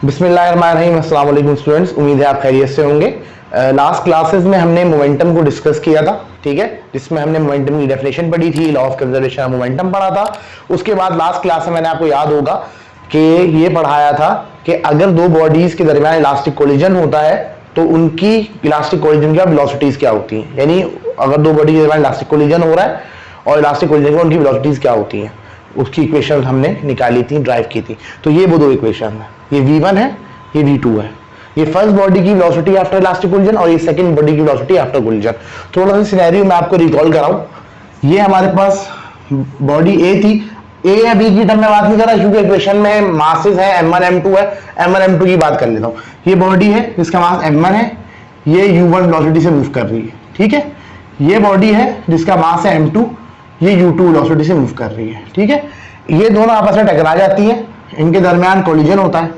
बिस्मिल्लाहिर्रहमानिर्रहीम। अस्सलाम वालेकुम स्टूडेंट्स, उम्मीद है आप खैरियत से होंगे। लास्ट क्लासेस में हमने मोमेंटम को डिस्कस किया था, ठीक है, जिसमें हमने मोमेंटम की डेफिनेशन पढ़ी थी, law of conservation of momentum पढ़ा था। उसके बाद लास्ट क्लास में मैंने आपको याद होगा कि ये पढ़ाया था कि अगर दो बॉडीज के दरमियान इलास्टिक कोलिजन होता है तो उनकी इलास्टिक कोलिजन की वेलोसिटीज क्या होती हैं। यानी अगर दो बॉडी के दरमियान इलास्टिक कोलिजन हो रहा है और इलास्टिक कोलिजन में उनकी वेलोसिटीज क्या होती हैं, उसकी इक्वेशन हमने निकाली थी, ड्राइव की थी। तो ये वो दो इक्वेशन है, ये v1 है, ये v2 है। ये फर्स्ट बॉडी की वेलोसिटी आफ्टर इलास्टिक कोलिजन और ये सेकंड बॉडी की वेलोसिटी आफ्टर कोलिजन। थोड़ा सा सिनेरियो मैं आपको रिकॉल कराऊं। ये हमारे पास बॉडी ए थी, ए या बी की टर्म में बात नहीं कर रहा क्योंकि इक्वेशन में मासेस है, m1 m2 है। m1 m2 की बात कर लेता हूं। ये बॉडी है जिसका मास m1 है, ये u1 वेलोसिटी से मूव कर रही है, ठीक है। ये बॉडी है जिसका मास है m2, ये u2 वेलोसिटी से मूव कर रही है, ठीक है। ये दोनों आपस में टकरा जाती हैं, इनके दरमियान कोलिजन होता है,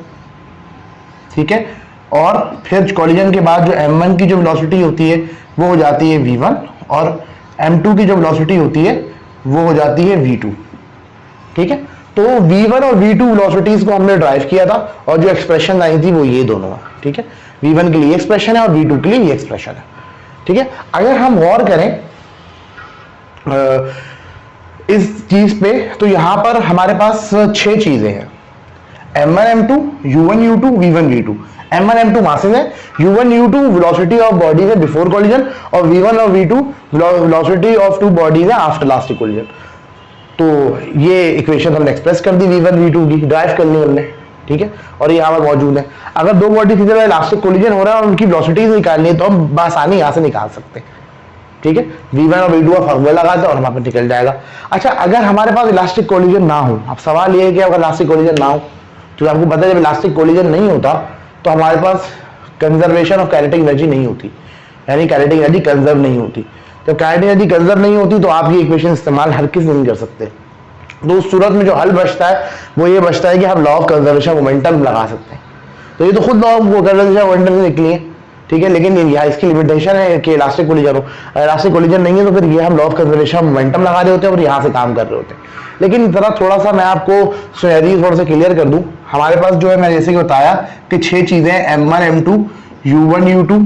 ठीक है। और फिर कोलिजन के बाद जो m1 की जो वेलोसिटी होती है वो हो जाती है v1 और m2 की जो वेलोसिटी होती है वो हो जाती है v2, ठीक है। तो v1 और v2 वेलोसिटीज को हमने ड्राइव किया था और जो एक्सप्रेशन आई थी वो ये दोनों है, ठीक है। v1 के लिए एक्सप्रेशन है और v2 के लिए ये एक्सप्रेशन है, ठीक है। अगर हम गौर करें इस चीज पे तो यहां पर हमारे पास 6 चीजें हैं, m1 m2 u1 u2 v1 v2। m1 m2 masses है, u1 u2 velocity of bodies है बिफोर कोलिजन और v1 और v2 velocity of two bodies है आफ्टर इलास्टिक कोलिजन। तो ये इक्वेशन हमने एक्सप्रेस कर दी v1 v2 की, ड्राइव कर ली हमने, ठीक है। और ये यहाँ पर मौजूद है। अगर दो बॉडी की तरह इलास्टिक कोलिजन हो रहा है और उनकी वेलोसिटीज निकालनी है तो हम बआसानी यहाँ से निकाल सकते हैं, ठीक है। v1 और v2 का फॉर्मूला लगाते हैं और हमारे पास निकल जाएगा। अच्छा, अगर हमारे पास इलास्टिक कोलिजन ना हो, अब सवाल ये है कि अगर इलास्टिक कोलिजन ना हो, तो आपको पता है जब इलास्टिक कोलिजन नहीं होता तो हमारे पास कंजर्वेशन ऑफ काइनेटिक एनर्जी नहीं होती, यानी काइनेटिक एनर्जी कंजर्व नहीं होती। जब काइनेटिक एनर्जी कंजर्व नहीं होती तो आप ये इक्वेशन इस्तेमाल हर किसी नहीं कर सकते। तो उस सूरत में जो हल बचता है वो ये बचता है कि हम लॉ ऑफ कंजर्वेशन मोमेंटम लगा सकते हैं। तो ये तो खुद लॉ ऑफ कंजर्वेशन मोमेंटम से निकली है, ठीक है, लेकिन यहाँ इसकी लिमिटेशन है कि इलास्टिक कोलिजन हो। इलास्टिक कोलिजन नहीं है तो फिर ये हम लॉ ऑफ कंजर्वेशन मोमेंटम लगा रहे होते हैं और यहाँ से काम कर रहे होते हैं। लेकिन जरा थोड़ा सा मैं आपको सिनेरियो थोड़ा सा क्लियर कर दूं। हमारे पास जो है, मैं जैसे कि बताया कि 6 चीजें m1 m2 u1 u2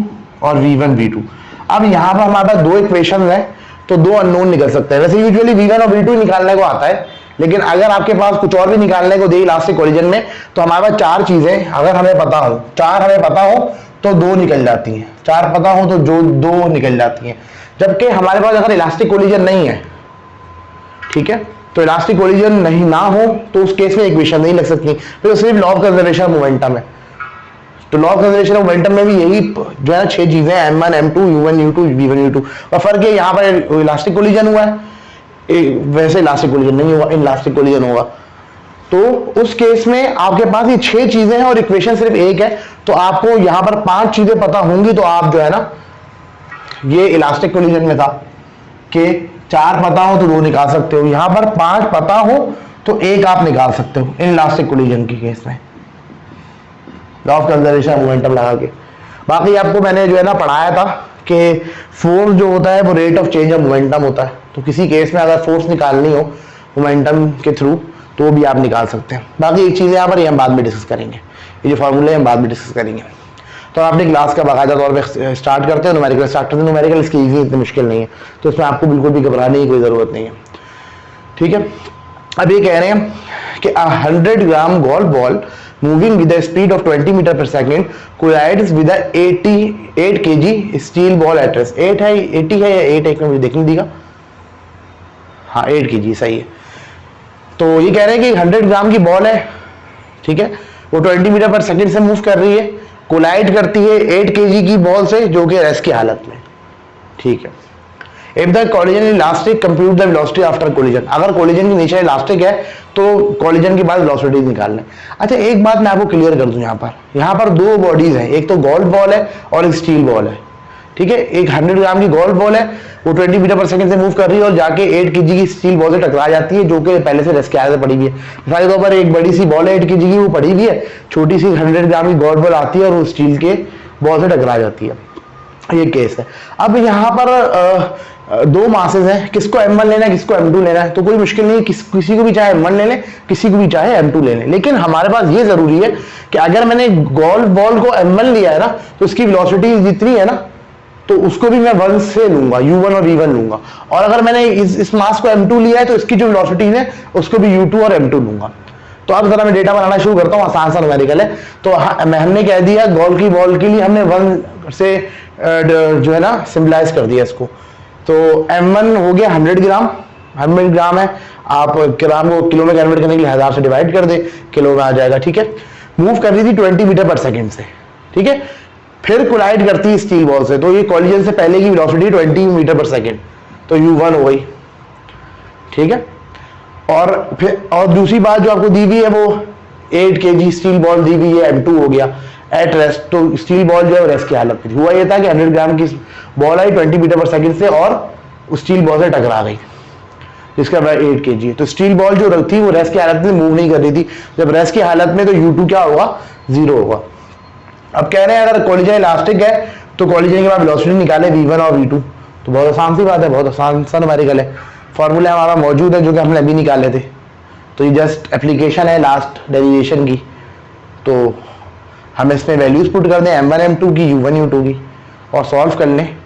और v1 v2। अब यहाँ पर हमारे पास 2 इक्वेशन है तो 2 अननोन निकल सकते हैं। वैसे यूजुअली v1 और v2 निकालने को आता है, लेकिन अगर आपके पास कुछ और भी निकालने को दे इलास्टिक कोलिजन में तो हमारे पास 4 चीजें अगर हमें पता हो, 4 हमें पता हो तो 2 निकल जाती हैं, 4 पता हो तो जो 2 निकल जाती हैं। जबकि हमारे पास अगर इलास्टिक कोलिजन नहीं है, ठीक है, तो इलास्टिक कोलिजन नहीं ना हो तो उस केस में इक्वेशन नहीं लग सकती, फिर सिर्फ लॉ ऑफ कंजर्वेशन मोमेंटम है। तो लॉ ऑफ कंजर्वेशन मोमेंटम में भी यही जो है 6 चीजें m1 m2 u1 u2 v1 v2। और फर्क है यहाँ पर इलास्टिक कोलिजन हुआ है, वैसे इलास्टिक कोलिजन नहीं हुआ, इलास्टिक कोलिजन होगा। तो उस केस में आपके पास ये 6 चीजें हैं और इक्वेशन सिर्फ एक है, तो आपको यहां पर 5 चीजें पता होंगी तो आप जो है ना, ये इलास्टिक कोलिजन में था कि 4 पता हो तो 2 निकाल सकते हो, यहां पर 5 पता हो तो 1 आप निकाल सकते हो इन इलास्टिक कोलिजन के केस में लॉ ऑफ कंजर्वेशन मोमेंटम लगा के। बाकी आपको मैंने जो है ना पढ़ाया था कि फोर्स जो होता है वो rate of change of momentum होता है। तो किसी केस में अगर फोर्स निकालनी हो मोमेंटम के थ्रू तो भी आप निकाल सकते हैं। बाकी एक चीज़ यहाँ पर हम बाद में डिस्कस करेंगे, ये जो फार्मूले हम बाद में डिस्कस करेंगे। तो अपने क्लास का बाकायदा तौर पे स्टार्ट करते हैं, न्यूमेरिकल स्टार्ट करते हैं। न्यूमेरिकल इसकी ईजी, इतनी मुश्किल नहीं है, तो इसमें आपको बिल्कुल भी घबराने की कोई ज़रूरत नहीं है, ठीक है। अब ये कह रहे हैं कि 100 gram golf ball moving with the speed of 20 metre per second collides with 8 kg steel ball at rest. 8 है, 80 है या 8 है, मुझे देखने दीजिएगा। हाँ, 8 kg सही है। तो ये कह रहे हैं कि 100 ग्राम की बॉल है, ठीक है, वो 20 मीटर पर सेकंड से मूव कर रही है, कोलाइड करती है 8 kg की बॉल से जो कि रेस्ट की हालत में, ठीक है। If the collision is elastic compute the velocity after collision. अगर कोलिजन की नेचर इलास्टिक है तो कोलिजन के बाद वेलोसिटी निकालना है। अच्छा, एक बात मैं आपको क्लियर कर दूं, यहाँ पर 2 बॉडीज हैं, एक तो गोल्फ बॉल है और एक स्टील बॉल है, ठीक है। एक 100 ग्राम की गोल्फ बॉल है, वो 20 मीटर पर सेकंड से मूव कर रही है और जाके 8 kg की स्टील बॉल से टकरा जाती है जो कि पहले से रेस्ट के आगे पड़ी हुई है। मिसाल के तौर पर एक बड़ी सी बॉल है 8 kg की, वो पड़ी हुई है, छोटी सी 100 ग्राम की गोल्फ बॉल आती है और वो स्टील के बॉल से टकरा जाती है। ये केस है। अब यहाँ पर दो मासेस हैं, किसको M1 लेना है, किसको M2 लेना है, तो कोई मुश्किल नहीं, किसी को भी चाहे M1 ले लें, किसी को भी चाहे M2 ले लें। लेकिन हमारे पास ये जरूरी है कि अगर मैंने गोल्फ बॉल को M1 लिया है ना, तो उसकी वेलोसिटी जितनी है ना, तो उसको भी मैं 1 से लूंगा, U1 और V1 लूंगा। और अगर मैंने इस मास को M2 लिया है, तो इसकी जो वेलोसिटी है उसको भी U2 और M2 लूंगा। तो अब जरा मैं डेटा बनाना शुरू करता हूँ, आसान सा न्यूमेरिकल है। तो हमने कह दिया गोल्फ की बॉल के लिए हमने 1 से जो है ना सिंबलाइज कर दिया इसको। तो M1 हो गया 100 ग्राम, 100 ग्राम है, आप ग्राम को किलो में कन्वर्ट करने के लिए 1000 से डिवाइड कर दे, किलो में आ जाएगा, ठीक है। मूव कर रही थी 20 मीटर पर सेकेंड से, ठीक है। फिर कोलाइड करती है स्टील बॉल से, तो ये कॉलिजन से पहले की वेलोसिटी 20 मीटर पर सेकेंड, तो U1 हो गई, ठीक है। और फिर और दूसरी बात जो आपको दी हुई है वो 8 kg स्टील बॉल दी हुई है, M2 हो गया एट रेस्ट। तो स्टील बॉल जो है रेस्ट की हालत में थी। हुआ ये था कि 100 ग्राम की बॉल आई 20 मीटर पर सेकेंड से और उस स्टील बॉल से टकरा गई, जिसका वजह 8 kg है। तो स्टील बॉल जो थी वो रेस्ट की हालत में मूव नहीं कर रही थी। जब रेस्ट की हालत में तो U2 क्या होगा, 0 होगा। अब कह रहे हैं अगर कॉलिजन इलास्टिक है तो कॉलिजन के बाद वेलोसिटी निकाले V1 और V2। तो बहुत आसान सी बात है, बहुत आसान सा न्यूमेरिकल है। फॉर्मूला हमारा मौजूद है जो कि हमने अभी निकाले थे। तो ये जस्ट एप्लीकेशन है लास्ट डेरिवेशन की। तो हम इसमें वैल्यूज पुट कर दें M1 M2 की, U1 U2 की, और सॉल्व कर लें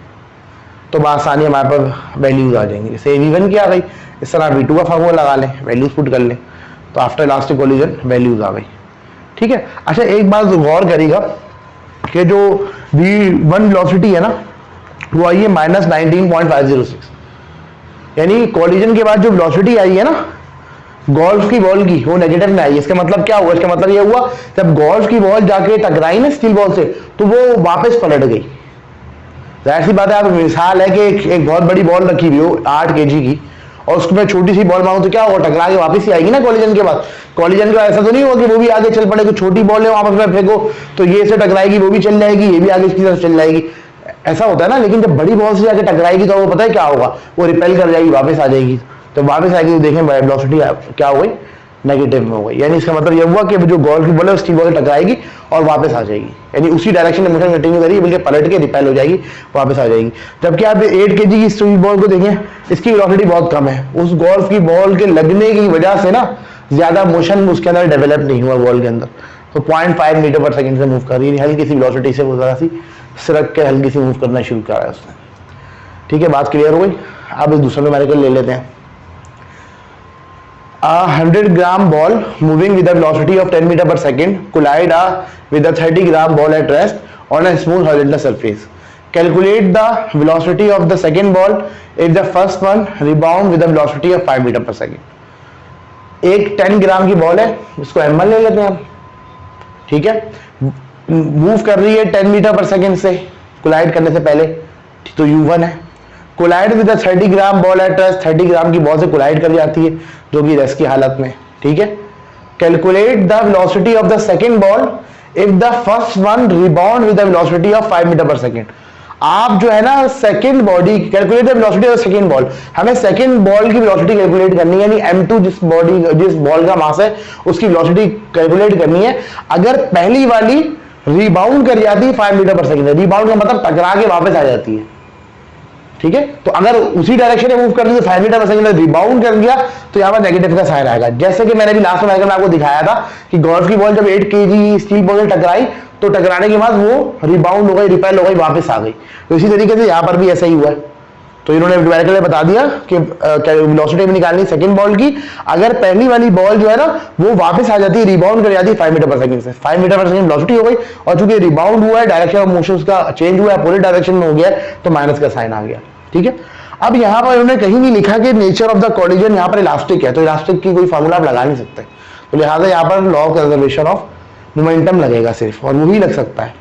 तो बआसानी हमारे पास वैल्यूज आ जाएंगी। जैसे V1 की आ गई, इस तरह V2 का फार्मूला लगा लें, वैल्यूज पुट कर लें, तो आफ्टर इलास्टिक कोलिजन वैल्यूज आ गई, ठीक है। अच्छा एक बात गौर करिएगा कि जो V1 वेलोसिटी है ना वो आई है -19.506, यानी कॉलिजन के बाद जो वेलोसिटी आई है ना गोल्फ की बॉल की वो नेगेटिव में आई। इसका मतलब क्या हुआ, इसका मतलब ये हुआ जब गोल्फ की बॉल जाके टकराई ना स्टील बॉल से तो वो वापस पलट गई। जाहिर सी बात है, आप मिसाल है कि एक बहुत बड़ी बॉल रखी हुई हो 8 kg की और उसमें छोटी सी बॉल मांगो तो क्या होगा, टकरा के वापस ही आएगी ना कॉलिजन के बाद। कॉलिजन के बाद ऐसा तो नहीं होगा कि वो भी आगे चल पड़े, तो छोटी बॉल है वापस में फेंको तो ये से टकराएगी, वो भी चल जाएगी, ये भी आगे इसकी तरफ चल जाएगी, ऐसा होता है ना। लेकिन जब बड़ी बॉल से जाके टकराएगी तो वो पता है क्या होगा, वो रिपेल कर जाएगी, वापस आ जाएगी। तो वापस आएगी तो देखें वेलोसिटी क्या हो गई, नेगेटिव में हो गई। यानी इसका मतलब ये हुआ कि जो गोल्फ की बॉल है स्टील बॉल टकराएगी और वापस आ जाएगी, यानी उसी डायरेक्शन में मोशन कंटिन्यू करेगी, बल्कि पलट के रिपेल हो जाएगी, वापस आ जाएगी। जबकि आप 8 kg की स्टील बॉल को देखें, इसकी वेलोसिटी बहुत कम है। उस गोल्फ की बॉल के लगने की वजह से ना ज्यादा मोशन उसके अंदर डेवलप नहीं हुआ बॉल के अंदर, तो 0.5 मीटर पर सेकेंड से मूव कर रही है, हल्की सी वेलोसिटी से वो जरा सी सरक के हल्की सी मूव करना शुरू करा है उसने, ठीक है। बात क्लियर हो गई। अब इस दूसरे न्यूमेरिकल ले लेते हैं। 100 gram ball moving with a velocity of 10 meter per second collide with a 30 gram ball at rest on a smooth horizontal surface. Calculate the velocity of the second ball if the first one rebound with a velocity of 5 meter per second. एक 10 ग्राम की ball है, इसको M1 ले लेते हैं हम, ठीक है। मूव कर रही है 10 मीटर पर सेकेंड से कोलाइड करने से पहले, तो U1 है। Collide with 30 gram ball at rest, 30 gram की बॉल से कोलाइड कर जाती है जो कि रेस्ट की हालत में, ठीक है। Calculate the velocity of the second ball if the first one rebound with the velocity of 5 meter per second. आप जो है ना second body calculate the velocity of second ball, हमें सेकंड बॉल की वेलोसिटी कैलकुलेट करनी है, यानी M2 जिस बॉल का मास है उसकी वेलोसिटी कैलकुलेट करनी है। अगर पहली वाली रिबाउंड कर जाती है 5 मीटर पर सेकंड, रिबाउंड का मतलब टकरा के वापस आ जाती है, ठीक है। तो अगर उसी डायरेक्शन में मूव कर दी तो 5 मीटर पर सेकंड रिबाउंड कर गया तो यहाँ पर नेगेटिव का साइन आएगा। जैसे कि मैंने भी लास्ट में आपको दिखाया था कि गोल्फ की बॉल जब 8 kg स्टील बॉल से टकराई तो टकराने के बाद वो रिबाउंड हो गई, रिपेल हो गई, वापस आ गई। तो इसी तरीके से यहाँ पर भी ऐसा ही हुआ है। तो इन्होंने न्यूमेरिकल में बता दिया कि वेलोसिटी में निकालनी सेकंड बॉल की, अगर पहली वाली बॉल जो है ना वो वापस आ जाती है, रिबाउंड कर जाती है 5 मीटर पर सेकंड से, 5 मीटर पर सेकंड वेलोसिटी हो गई, और चूंकि रिबाउंड हुआ है डायरेक्शन ऑफ मोशन उसका चेंज हुआ है, अपोजिट डायरेक्शन में हो गया तो माइनस का साइन आ गया, ठीक है। अब यहाँ पर उन्होंने कहीं नहीं लिखा कि नेचर ऑफ द कॉलिजन यहाँ पर इलास्टिक है, तो इलास्टिक की कोई फार्मूला आप लगा नहीं सकते, तो लिहाजा यहाँ पर law of conservation of momentum लगेगा सिर्फ, और वो ही लग सकता है,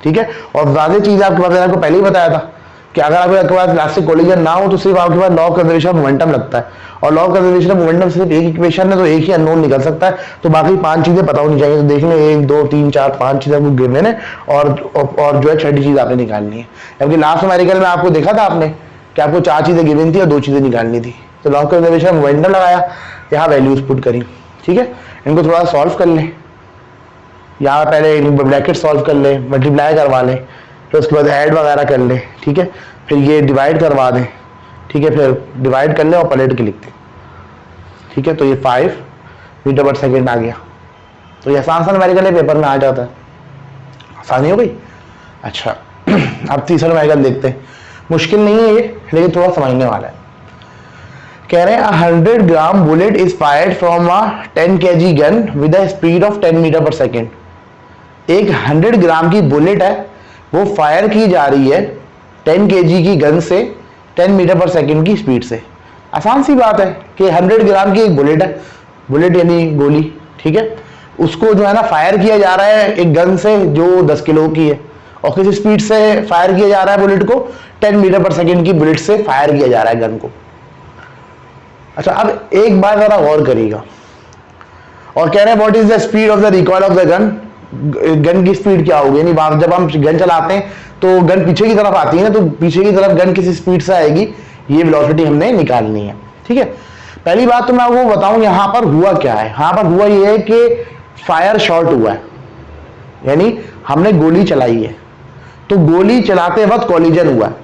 ठीक है। और ज्यादा चीज आपके पास आपको पहले ही बताया था कि अगर आपके पास इलास्टिक कॉलिजन ना हो तो सिर्फ आपके पास law of conservation of momentum लगता है, और law of conservation of momentum सिर्फ एक इक्वेशन है, तो एक ही अननोन निकल सकता है, तो बाकी 5 चीजें पता होनी चाहिए। तो देख लें 1 2 3 4 5 चीजें आपको गिवन है, और जो है छठी चीज आपने निकालनी है। जबकि लास्ट न्यूमेरिकल में आपको देखा था आपने कि आपको 4 चीजें गिवन थी और 2 चीजें निकालनी थी, तो law of conservation of momentum लगाया, यहाँ वैल्यूज पुट करी, ठीक है। इनको थोड़ा सॉल्व कर लें, यहाँ पहले ब्रैकेट सॉल्व कर लें, मल्टीप्लाई करवा लें, फिर उसके बाद ऐड वगैरह कर ले, ठीक है, फिर ये डिवाइड करवा दें, ठीक है, फिर डिवाइड कर ले और पलट के लिख दें, ठीक है। तो ये 5 मीटर पर सेकेंड आ गया। तो ये आसान सा न्यूमेरिकल है, पेपर में आ जाता है, आसानी हो गई। अच्छा अब तीसरा न्यूमेरिकल देखते हैं, मुश्किल नहीं है ये लेकिन थोड़ा समझने वाला है। कह रहे हैं 100 gram bullet is fired from a 10 kg gun with a speed of 10 metre per second. एक 100 ग्राम की बुलेट है, वो फायर की जा रही है 10 kg की गन से 10 मीटर पर सेकेंड की स्पीड से। आसान सी बात है कि 100 ग्राम की एक बुलेट है, बुलेट यानी गोली, ठीक है, उसको जो है ना फायर किया जा रहा है एक गन से जो 10 किलो की है, और किसी स्पीड से फायर किया जा रहा है बुलेट को, 10 मीटर पर सेकेंड की बुलेट से फायर किया जा रहा है गन को। अच्छा अब एक बार जरा गौर करिएगा, और कह रहे हैं what is the speed of the recoil of the gun. Gun की स्पीड क्या होगी, यानी जब हम गन चलाते हैं तो गन पीछे की तरफ आती है ना, तो पीछे की तरफ गन किसी स्पीड से आएगी, ये वेलोसिटी हमने निकालनी है, ठीक है। पहली बात तो मैं वो बताऊं यहां पर हुआ क्या है। यहां पर हुआ ये है कि फायर शॉट हुआ है, यानी हमने गोली चलाई है, तो गोली चलाते वक्त कॉलिजन हुआ है।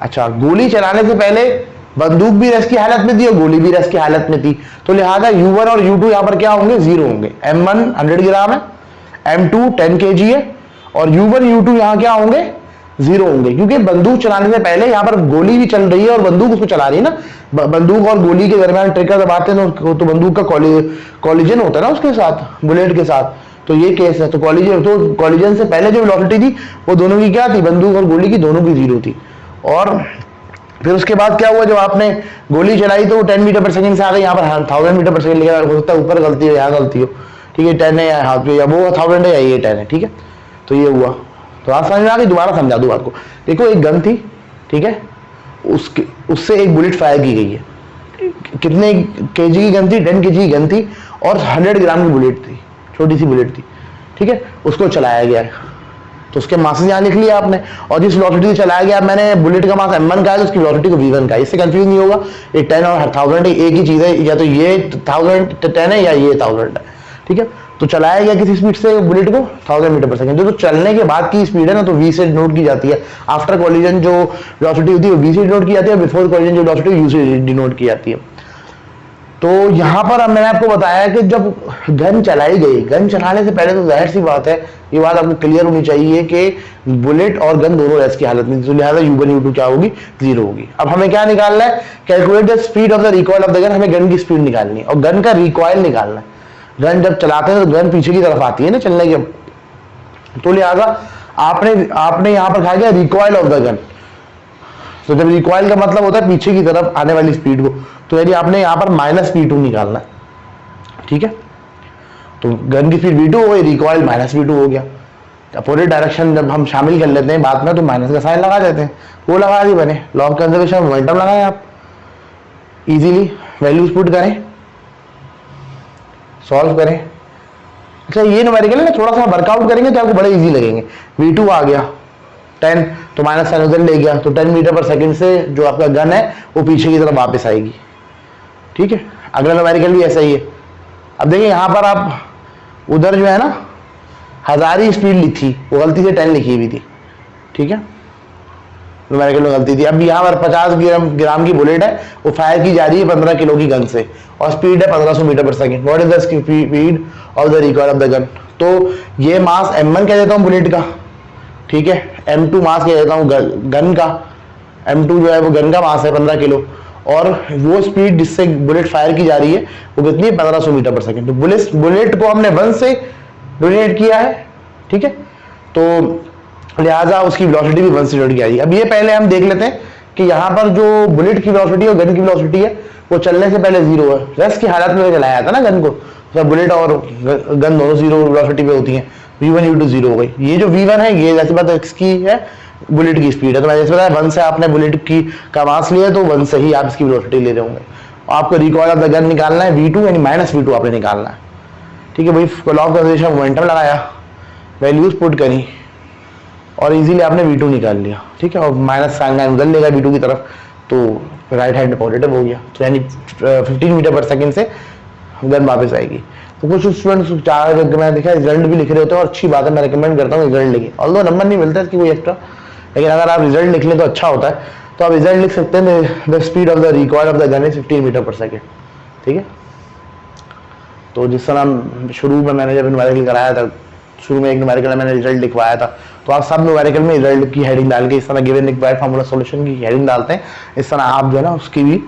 अच्छा गोली चलाने से पहले बंदूक भी रेस्ट की हालत में थी और गोली भी रेस्ट की हालत में थी, तो लिहाजा U1 और U2 यहां पर क्या होंगे, 0 होंगे। M1 100 ग्राम है, M2 10 kg है, और U1 U2 यहां क्या होंगे, 0 होंगे, क्योंकि बंदूक चलाने से पहले यहां पर गोली भी चल रही है और बंदूक उसको चला रही है ना। बंदूक और गोली के दरमियान ट्रिगर दबाते हैं तो बंदूक का कॉलिजन होता है ना उसके साथ, बुलेट के साथ, तो ये केस है। तो कॉलिजन से पहले जो वेलोसिटी थी वो दोनों की क्या थी, बंदूक और गोली की दोनों की 0 थी। और फिर उसके बाद क्या हुआ, जब आपने गोली चलाई तो 10 मीटर पर सेकंड से आ गई, यहाँ पर 1000 मीटर पर सेकंड लिखा, हो सकता है ऊपर गलती हो यहाँ गलती हो, ठीक है, 10 है या वो 1000 है या ये 10 है, ठीक है। तो ये हुआ, तो आप समझ में आ गई, दोबारा समझा दूं बात को। देखो एक गन थी, ठीक है, उससे एक बुलेट फायर की गई है, कितने kg की गन थी, 10 kg की गन थी, और 100 ग्राम की बुलेट थी, छोटी सी बुलेट थी, ठीक है, उसको चलाया गया है। तो उसके मासेस यहाँ लिख लिया आपने, और जिस वेलोसिटी से चलाया गया, मैंने बुलेट का मास M1 का है तो उसकी वेलोसिटी को V1 का है, इससे कंफ्यूज नहीं होगा। ये 10 और 1000 एक ही चीज है, या तो ये 1010 है या ये 1000 है, ठीक है। तो चलाया गया किसी स्पीड से बुलेट को 1000 मीटर पर सेकंड, जो तो चलने के बाद की स्पीड है ना, तो V से नोट की जाती है। आफ्टर कॉलिजन जो वेलोसिटी होती है वो V से डिनोट की जाती है, बिफोर कॉलिजन जो वेलोसिटी U से डिनोट की जाती है। तो यहां पर मैंने आपको बताया कि जब गन चलाई गई, गन चलाने से पहले तो जाहिर सी बात है, ये बात आपको क्लियर होनी चाहिए कि बुलेट और गन दोनों रेस्ट की हालत में, तो लिहाजा U1 U2 क्या होगी, 0 होगी। अब हमें क्या निकालना है, calculate the speed of the recoil of the gun. हमें गन की स्पीड निकालनी है और गन का रिकॉइल निकालना है। गन जब चलाते हैं तो गन पीछे की तरफ आती है ना चलने के, तो लिहाजा आपने यहां पर कहा गया रिकॉइल ऑफ द गन। तो जब रिकॉइल का मतलब होता है पीछे की तरफ आने वाली स्पीड को, तो यदि आपने यहां पर -V2 निकालना है, ठीक है, तो गन की स्पीड V2 हो गई, रिकॉइल -V2 हो गया। अपोजिट डायरेक्शन जब हम शामिल कर लेते हैं बात में तो माइनस का साइन लगा देते हैं, वो लगा दी बने, लॉ ऑफ कंजर्वेशन मोमेंटम लगाए आप, इजीली वैल्यूज पुट करें, सॉल्व करें। अच्छा ये न्यूमेरिकल है ना, थोड़ा सा वर्कआउट करेंगे तो आपको बड़े इजी लगेंगे। V2 आ गया 10, तो माइनस साइन उधर ले गया, तो 10 मीटर पर सेकंड से जो आपका गन है वो पीछे की तरफ वापस आएगी, ठीक है। अगला न्यूमेरिकल भी ऐसा ही है। अब देखिए यहाँ पर आप उधर जो है ना 1000 ही स्पीड लिखी, वो गलती से 10 लिखी हुई थी, ठीक है, न्यूमेरिकल में गलती थी। अब यहाँ पर 50 ग्राम की बुलेट है, वो फायर की जा रही है 15 किलो की गन से, और स्पीड है 1500 meter per second. What is the speed of the recoil of the gun. तो ये मास M1 कह देता हूँ बुलेट का, ठीक है, M2 मास कह देता हूँ गन का। M2 जो है वो गन का मास है 15 किलो, और वो स्पीड जिससे बुलेट फायर की जा रही है वो कितनी है, 1500 मीटर पर सेकंड। तो बुलेट को हमने 1 से डोनेट किया है, ठीक है, तो लिहाजा उसकी वेलोसिटी भी 1 से डोनेट की जाएगी। अब ये पहले हम देख लेते हैं कि यहाँ पर जो बुलेट की वेलोसिटी और गन की वेलोसिटी है वो चलने से पहले 0 है। रेस्ट की हालत में चलाया था ना गन को, तो बुलेट और गन दोनों 0 वेलोसिटी पे होती हैं, V1 U2 0 हो गई। ये जो V1 है ये जैसे बात इसकी है बुलेट की स्पीड है, तो मैंने जैसे बताया 1 से आपने बुलेट की का मास लिया तो 1 से ही आप इसकी वेलोसिटी ले रहे होंगे। आपको रिकॉइल ऑफ द गन निकालना है V2 यानी -V2 आपने निकालना है, ठीक है। वही लॉ ऑफ कंजर्वेशन मोमेंटम लगाया, वैल्यूज पुट करी और इजीली आपने V2 निकाल लिया, ठीक है, और माइनस साइन उधर लेगा V2 की तरफ, तो राइट हैंड पॉजिटिव हो गया, तो यानी 15 मीटर पर सेकंड से गन वापस आएगी। तो कुछ स्टूडेंट्स चार मैं देखा रिजल्ट भी लिख रहे होते हैं, और अच्छी बात है, मैं रिकमेंड करता हूँ रिजल्ट लिखिए, ऑल्दो नंबर नहीं मिलता इसकी कोई एक्स्ट्रा, लेकिन अगर आप रिजल्ट लिख लें तो अच्छा होता है। तो आप रिजल्ट लिख सकते हैं, the speed of the record of the gun is 15 meter per second. ठीक है, तो जिस तरह शुरू में मैंने जब न्यूमेरिकल कराया था, शुरू में एक न्यूमेरिकल मैंने रिजल्ट लिखवाया था, तो आप सब न्यूमेरिकल में रिजल्ट की हेडिंग डाल के इस तरह गिवन रिक्वायर्ड फार्मूला सॉल्यूशन की हेडिंग डालते हैं, इस तरह आप जो है ना उसकी भी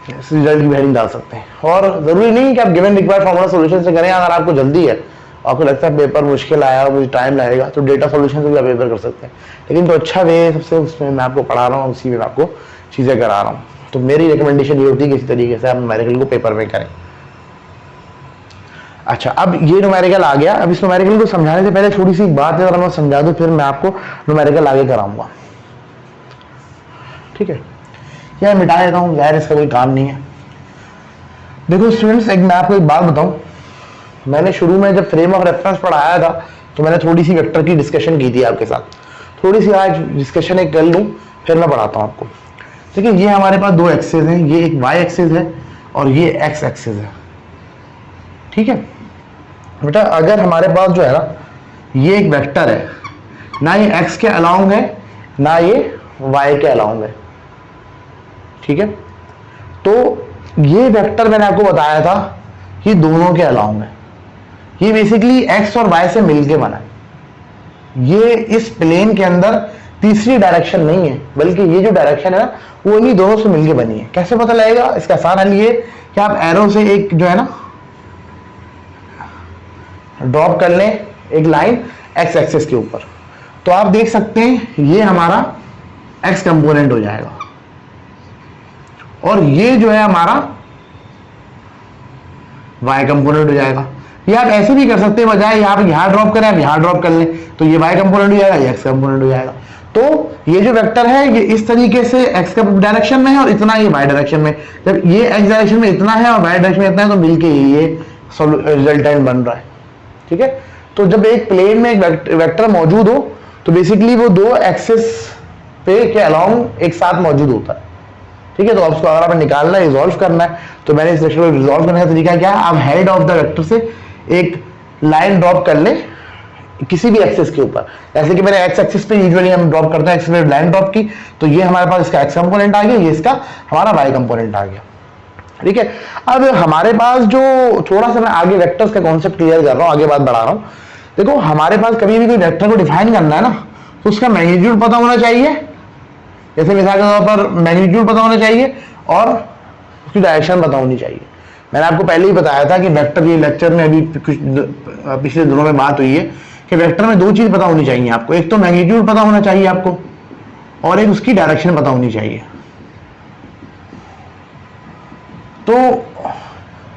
रिजल्ट की हेडिंग डाल सकते हैं। और जरूरी नहीं कि आप गिवन रिक्वायर्ड फार्मूला सॉल्यूशन से करें, अगर आपको जल्दी है, आपको लगता है पेपर मुश्किल आया और मुझे टाइम लगेगा, तो डेटा सॉल्यूशन से भी आप पेपर कर सकते हैं। लेकिन तो अच्छा वे सबसे, उसमें मैं आपको पढ़ा रहा हूँ, उसी में मैं आपको चीज़ें करा रहा हूँ। तो मेरी रिकमेंडेशन ये होती है कि इसी तरीके से आप न्यूमेरिकल को पेपर में करें। अच्छा, अब ये न्यूमेरिकल आ गया। अब इस न्यूमेरिकल को समझाने से पहले थोड़ी सी बात है, अगर मैं समझा दूं फिर मैं आपको न्यूमेरिकल आगे कराऊंगा। ठीक है, यह मिटा देता हूँ, यार इसका कोई काम नहीं है। देखो स्टूडेंट्स, एक मैं आपको एक बात बताऊं, मैंने शुरू में जब फ्रेम ऑफ रेफरेंस पढ़ाया था तो मैंने थोड़ी सी वेक्टर की डिस्कशन की थी आपके साथ, थोड़ी सी आज डिस्कशन एक कर लूँ फिर मैं पढ़ाता हूँ आपको। देखिए ये हमारे पास दो एक्सेस हैं, ये एक वाई एक्सेस है और ये एक्स एक्सेस है। ठीक है बेटा, अगर हमारे पास जो है ना ये एक वेक्टर है, ना ये एक्स के अलाउंग है ना ये वाई के अलाउंग है। ठीक है, तो ये वेक्टर मैंने आपको बताया था कि दोनों के अलाउंग है, ये बेसिकली एक्स और वाई से मिलके बना है। ये इस प्लेन के अंदर तीसरी डायरेक्शन नहीं है, बल्कि ये जो डायरेक्शन है ना वो इन्हीं दोनों से मिलके बनी है। कैसे पता लगेगा? इसका आसान हल ये कि आप एरो से एक जो है ना ड्रॉप कर लें एक लाइन एक्स एक्सिस के ऊपर, तो आप देख सकते हैं ये हमारा एक्स कंपोनेंट हो जाएगा और ये जो है हमारा वाई कंपोनेंट हो जाएगा। ये आप ऐसे भी कर सकते हैं, बजाय आप यहां ड्रॉप करें, आप यहां ड्रॉप कर लें, तो ये वाई कंपोनेंट हो जाएगा, ये एक्स कंपोनेंट हो जाएगा। तो ये जो वेक्टर है ये इस तरीके से एक्स का डायरेक्शन में है और इतना ये वाई डायरेक्शन में। जब ये एक्स डायरेक्शन में इतना है और वाई डायरेक्शन में इतना है, तो मिलके ये रिजल्टेंट बन रहा है। ठीक है, तो जब एक प्लेन में एक वेक्टर मौजूद हो तो बेसिकली वो दो एक्सिस पे के अलाउंग एक साथ मौजूद होता है। ठीक है, तो अब उसको अगर आपने निकालना है, रिजॉल्व करना है, तो मैंने इस सेक्शन को रिजॉल्व करने का तरीका क्या है, आप हेड ऑफ द वेक्टर से एक लाइन ड्रॉप कर ले किसी भी एक्सिस के ऊपर। जैसे कि मैंने एक्स एक्सिस पे यूजुअली हम ड्रॉप करते हैं, एक्सिस पे लाइन ड्रॉप की, तो ये हमारे पास इसका एक्स कंपोनेंट आ गया, ये इसका हमारा वाई कंपोनेंट आ गया। ठीक है, अब हमारे पास जो थोड़ा सा मैं आगे वेक्टर्स का कॉन्सेप्ट क्लियर कर रहा हूँ, आगे बात बढ़ा रहा हूँ। देखो हमारे पास कभी भी कोई वेक्टर को डिफाइन करना है ना, तो उसका मैग्नीट्यूड पता होना चाहिए, जैसे मिसाल के तौर पर मैग्नीट्यूड पता होना चाहिए और उसकी डायरेक्शन पता होनी चाहिए। मैंने आपको पहले ही बताया था कि वेक्टर, ये लेक्चर में अभी कुछ पिछले दिनों में बात हुई है कि वेक्टर में दो चीज पता होनी चाहिए आपको, एक तो मैग्नीट्यूड पता होना चाहिए आपको और एक उसकी डायरेक्शन पता होनी चाहिए। तो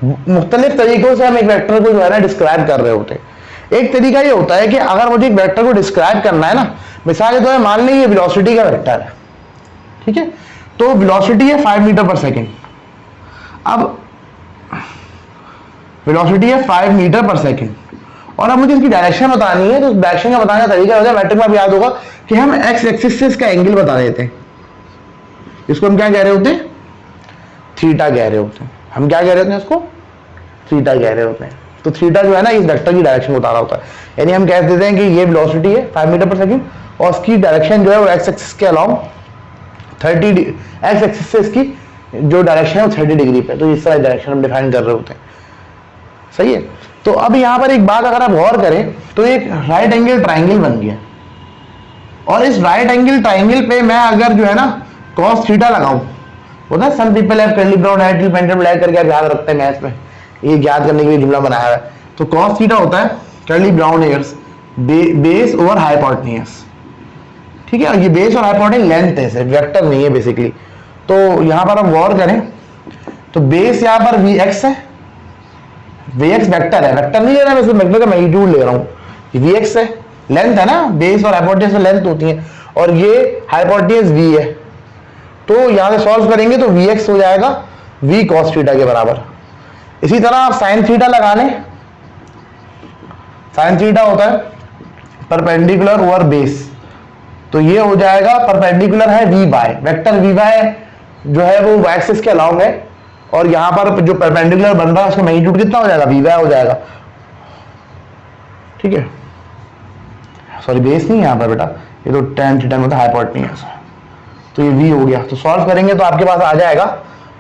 मुख्तलिफ तरीकों से हम एक वेक्टर को जो है ना डिस्क्राइब कर रहे होते हैं। एक तरीका ये होता है कि अगर मुझे एक वेक्टर को डिस्क्राइब करना है ना, मिसाल के तौर पर मान लें ये वेलोसिटी का वेक्टर है। ठीक है, तो वेलोसिटी है 5 मीटर पर सेकेंड। अब वेलोसिटी है 5 मीटर पर सेकेंड और अब मुझे इसकी डायरेक्शन बतानी है, तो उस डायरेक्शन का बताने का तरीका होता है, मैट्रिक में आप याद होगा कि हम एक्स एक्सिस से इसका एंगल बता देते हैं। इसको हम क्या कह रहे होते हैं? थीटा कह रहे होते हैं। हम क्या कह रहे होते हैं? इसको थीटा कह रहे होते हैं। तो थीटा जो है ना इस वेक्टर की डायरेक्शन बता रहा होता है, यानी हम कह देते हैं कि ये वेलोसिटी है 5 मीटर पर सेकेंड और इसकी डायरेक्शन जो है वो एक्स एक्सिस के अलाउंग 30 एक्स एक्सिस से इसकी जो डायरेक्शन है वो 30 डिग्री पे। तो इस तरह डायरेक्शन हम डिफाइन कर रहे होते हैं। सही है, तो अब यहाँ पर एक बात अगर आप गौर करें तो एक राइट एंगल ट्राइंगल बन गया और इस राइट एंगल ट्राइंगल पे मैं अगर जो है ना cos थीटा लगाऊं, होता है some people have curly brown hair till painted black करके आप याद रखते हैं मैथ्स में, ये याद करने के लिए जुमला बनाया हुआ है। तो cos थीटा होता है curly brown hairs base over hypotenuse. ठीक है, और ये बेस और हाइपोटेन्यूज लेंथ है, सिर्फ वेक्टर नहीं है बेसिकली। तो यहां पर हम गौर करें तो बेस यहां पर vx है, vx वेक्टर है, वेक्टर नहीं ले रहा, मैं सिर्फ वेक्टर का मैग्नीट्यूड ले रहा हूं। vx है, लेंथ है ना, बेस और हाइपोटेन्यूज में लेंथ होती है और ये हाइपोटेन्यूज v है। तो यहां से सॉल्व करेंगे तो vx हो जाएगा v cos थीटा के बराबर। इसी तरह आप sin थीटा लगा लें, sin थीटा होता है परपेंडिकुलर ओवर बेस, तो ये हो जाएगा परपेंडिकुलर है v by, vector v by जो है वो y एक्सिस के अलाउंग है और यहाँ पर जो परपेंडिकुलर बन रहा है उसका मैग्नीट्यूड कितना हो जाएगा, वी वाई हो जाएगा। ठीक है, सॉरी बेस नहीं है यहाँ पर बेटा, ये तो tan थीटा में होता है, हाइपोटेन्यूज, तो ये v हो गया। तो सॉल्व करेंगे तो आपके पास आ जाएगा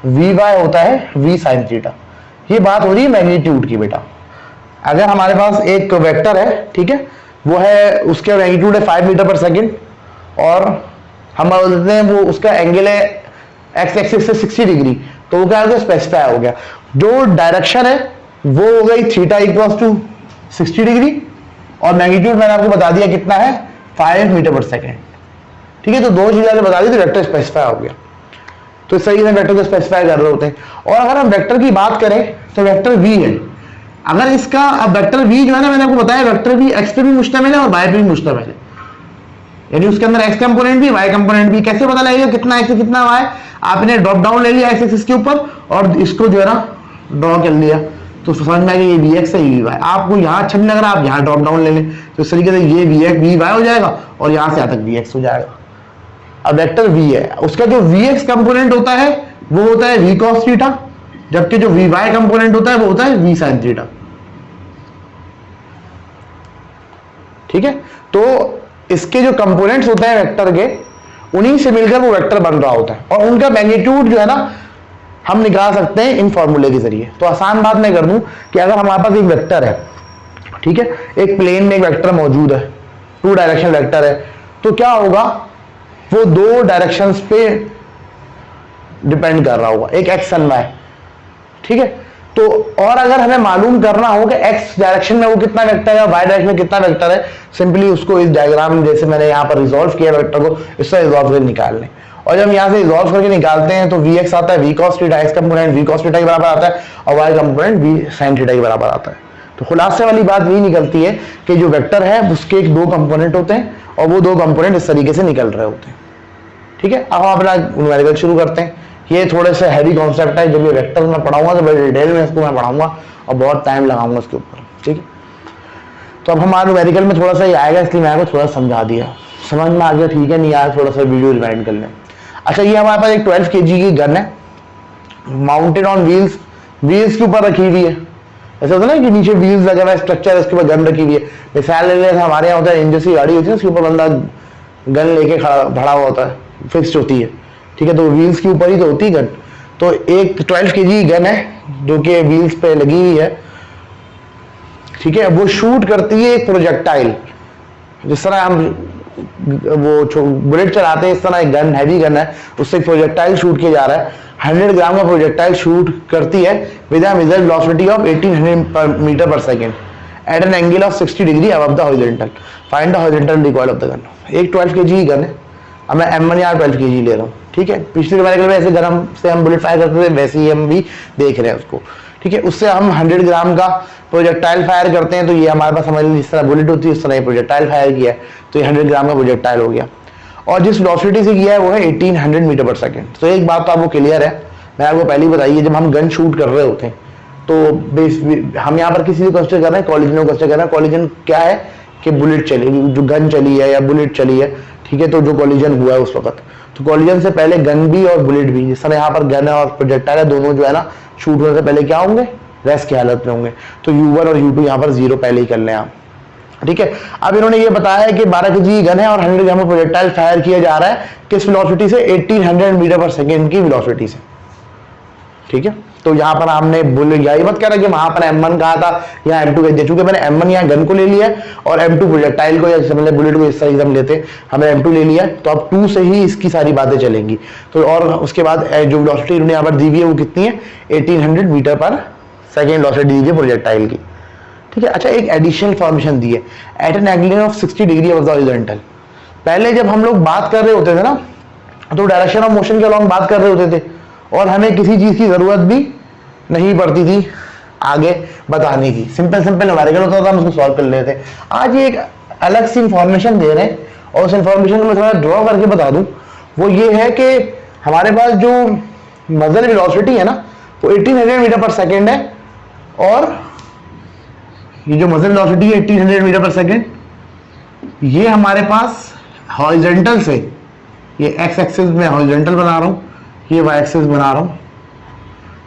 वी वाई होता है v sin थीटा। ये बात हो रही है मैग्नीट्यूड की बेटा। अगर हमारे पास एक वेक्टर है, ठीक है, वो है, उसका मैग्नीट्यूड है 5 मीटर पर सेकेंड, और हम बोलते हैं वो उसका एंगल है एक्स एक्सिस से 60 डिग्री, तो वो क्या हो गया, स्पेसिफाई हो गया। जो डायरेक्शन है वो हो गई थीटा इक्वल्स टू 60 डिग्री, और मैग्नीट्यूड मैंने आपको बता दिया कितना है, 5 मीटर पर सेकेंड। ठीक है, तो दो चीजें बता दी तो वेक्टर स्पेसिफाई हो गया। तो इस तरीके से वेक्टर को स्पेसिफाई कर रहे होते हैं। और अगर हम वेक्टर की बात करें तो वेक्टर v है, अगर इसका, अब वेक्टर v जो है ना, मैंने आपको बताया वेक्टर v x पे भी मुश्तमिल है और y पे भी मुश्तमिल है, यानी उसके अंदर x कंपोनेंट भी y कंपोनेंट भी। कैसे पता लगेगा कितना x कितना y, आपने ड्रॉप डाउन ले लिया x एक्सिस के ऊपर और इसको जो है ना ड्रॉ कर लिया, तो समझ में आएगा ये vx है ये vy। आपको यहाँ अच्छा नहीं लग रहा, आप यहाँ ड्रॉप डाउन ले लें, तो इस तरीके से ये vy हो जाएगा और यहाँ से यहाँ तक vx हो जाएगा। अब वेक्टर v है, उसका जो vx कंपोनेंट होता है वो होता है v cos थीटा, जबकि जो vy कंपोनेंट होता है वो होता है v sin थीटा। ठीक है, तो इसके जो कंपोनेंट्स होते हैं वेक्टर के, उन्हीं से मिलकर वो वेक्टर बन रहा होता है, और उनका मैग्नीट्यूड जो है ना हम निकाल सकते हैं इन फॉर्मूले के जरिए। तो आसान बात मैं कर दूं कि अगर हमारे पास एक वेक्टर है, ठीक है, एक प्लेन में एक वेक्टर मौजूद है, 2 डायरेक्शन वेक्टर है, तो क्या होगा, वो 2 डायरेक्शंस पे डिपेंड कर रहा होगा, एक एक्स एंड वाई। ठीक है, तो और अगर हमें मालूम करना हो कि एक्स डायरेक्शन में वो कितना वेक्टर है, वाई डायरेक्शन में कितना वेक्टर है, सिंपली उसको इस डायग्राम जैसे मैंने यहाँ पर रिजॉल्व किया वेक्टर को, इससे रिजॉल्व करके निकाल लें। और जब यहाँ से रिजॉल्व करके निकालते हैं तो vx आता है v cos theta, x component v cos theta के बराबर आता है और y component v sin theta के बराबर आता है। तो खुलासे वाली बात यही निकलती है कि जो वेक्टर है उसके 2 कंपोनेंट होते हैं और वो 2 कंपोनेंट इस तरीके से निकल रहे होते हैं। ठीक है, अब हम अपना न्यूमेरिकल शुरू करते हैं। ये थोड़े से हैवी कॉन्सेप्ट है, जब ये वेक्टर मैं पढ़ाऊंगा तो बड़े डिटेल में इसको मैं पढ़ाऊंगा और बहुत टाइम लगाऊंगा इसके ऊपर। ठीक है, तो अब हमारे न्यूमेरिकल में थोड़ा सा ये आएगा, इसलिए मैं आपको थोड़ा समझा दिया, समझ में आ गया। ठीक है, नहीं आया थोड़ा सा वीडियो रिवाइंड कर लें। अच्छा, ये हमारे पास एक 12 kg की गन है, माउंटेड ऑन व्हील्स, व्हील्स के ऊपर रखी हुई है। ऐसा होता है ना कि नीचे व्हील्स लगा हुआ है, स्ट्रक्चर, इसके ऊपर गन रखी हुई है। मिसाल ले लेते हैं, हमारे यहाँ होता है इंजन सी गाड़ी होती है, उसके ऊपर बंदा गन लेके खड़ा हुआ होता है, फिक्स्ड होती है। ठीक है, तो व्हील्स के ऊपर ही तो होती है गन। तो एक 12 kg की गन है जो कि व्हील्स पे लगी हुई है। ठीक है, वो शूट करती है एक प्रोजेक्टाइल, जिस तरह हम वो बुलेट चलाते हैं, इस तरह एक गन, हैवी गन है, उससे प्रोजेक्टाइल शूट किया जा रहा है। 100 ग्राम का प्रोजेक्टाइल शूट करती है with a muzzle velocity of 1800 metre per second at an angle of 60 degree above the horizontal. Find the horizontal recoil of the gun. एक 12 kg की गन है, अब मैं M1 या 12 kg ले रहा हूँ। ठीक है, पिछली बार में ऐसे गन से हम बुलेट फायर करते थे, वैसे ही हम भी देख रहे हैं उसको। ठीक है, उससे हम 100 ग्राम का प्रोजेक्टाइल फायर करते हैं, तो ये हमारे पास समझ लीजिए जिस तरह बुलेट होती है उस तरह प्रोजेक्टाइल फायर किया है, तो ये 100 ग्राम का प्रोजेक्टाइल हो गया। और जिस वेलोसिटी से किया है वो है 1800 मीटर पर सेकेंड। तो एक बात तो आपको क्लियर है, मैं आपको पहले ही बताइए, जब हम गन शूट कर रहे होते हैं तो हम यहाँ पर किसी को कंसिडर कर रहे हैं, कॉलिजन को कंसिडर कर रहे हैं। कॉलिजन क्या है कि बुलेट चली, जो गन चली है या बुलेट चली है, ठीक है, तो जो कॉलिजन हुआ है उस वक्त, तो कॉलिजन से पहले गन भी और बुलेट भी, जिस तरह यहाँ पर गन है और प्रोजेक्टाइल है, दोनों जो है ना शूट होने से पहले क्या होंगे, रेस्ट की हालत में होंगे। तो U1 और U2 यहाँ पर 0 पहले ही कर लें आप। ठीक है, अब इन्होंने ये बताया है कि 12 kg की गन है और 100 ग्राम प्रोजेक्टाइल फायर किया जा रहा है किस वेलोसिटी से, 1800 मीटर पर सेकेंड की वेलोसिटी से। ठीक है, तो यहाँ पर हमने बुलेट, यही मत कह रहा कि वहां पर M1 कहा था या M2 कह दिया, चूंकि मैंने M1 यहाँ गन को ले लिया और M2 प्रोजेक्टाइल को, या समझ बुलेट को इस तरह हम लेते, हमने M2 ले लिया, तो अब 2 से ही इसकी सारी बातें चलेंगी। तो और उसके बाद जो वेलोसिटी इन्होंने यहाँ पर दी हुई है वो कितनी है, 1800 मीटर पर सेकेंड वेलोसिटी दी है प्रोजेक्टाइल की। ठीक है, अच्छा, एक एडिशनल इन्फॉर्मेशन दी है, at an angle of 60 degree above the horizontal. पहले जब हम लोग बात कर रहे होते थे ना, तो डायरेक्शन ऑफ मोशन के अलॉन्ग बात कर रहे होते थे और हमें किसी चीज की जरूरत भी नहीं पड़ती थी आगे बताने की, सिंपल न्यूमेरिकल होता था, हम उसको सॉल्व कर लेते थे। आज ये एक अलग सी इंफॉर्मेशन दे रहे हैं और उस इंफॉर्मेशन को मैं थोड़ा ड्रॉ करके बता दूं। वो ये है कि हमारे पास जो मजल वेलोसिटी है ना वो 1800 मीटर पर सेकेंड है, और ये जो मजल वेलोसिटी है 1800 मीटर पर सेकेंड, ये हमारे पास हॉरिजॉन्टल से, ये एक्स एक्सिस में हॉरिजॉन्टल बना रहा हूं, ये वाई एक्सिस बना रहा हूं,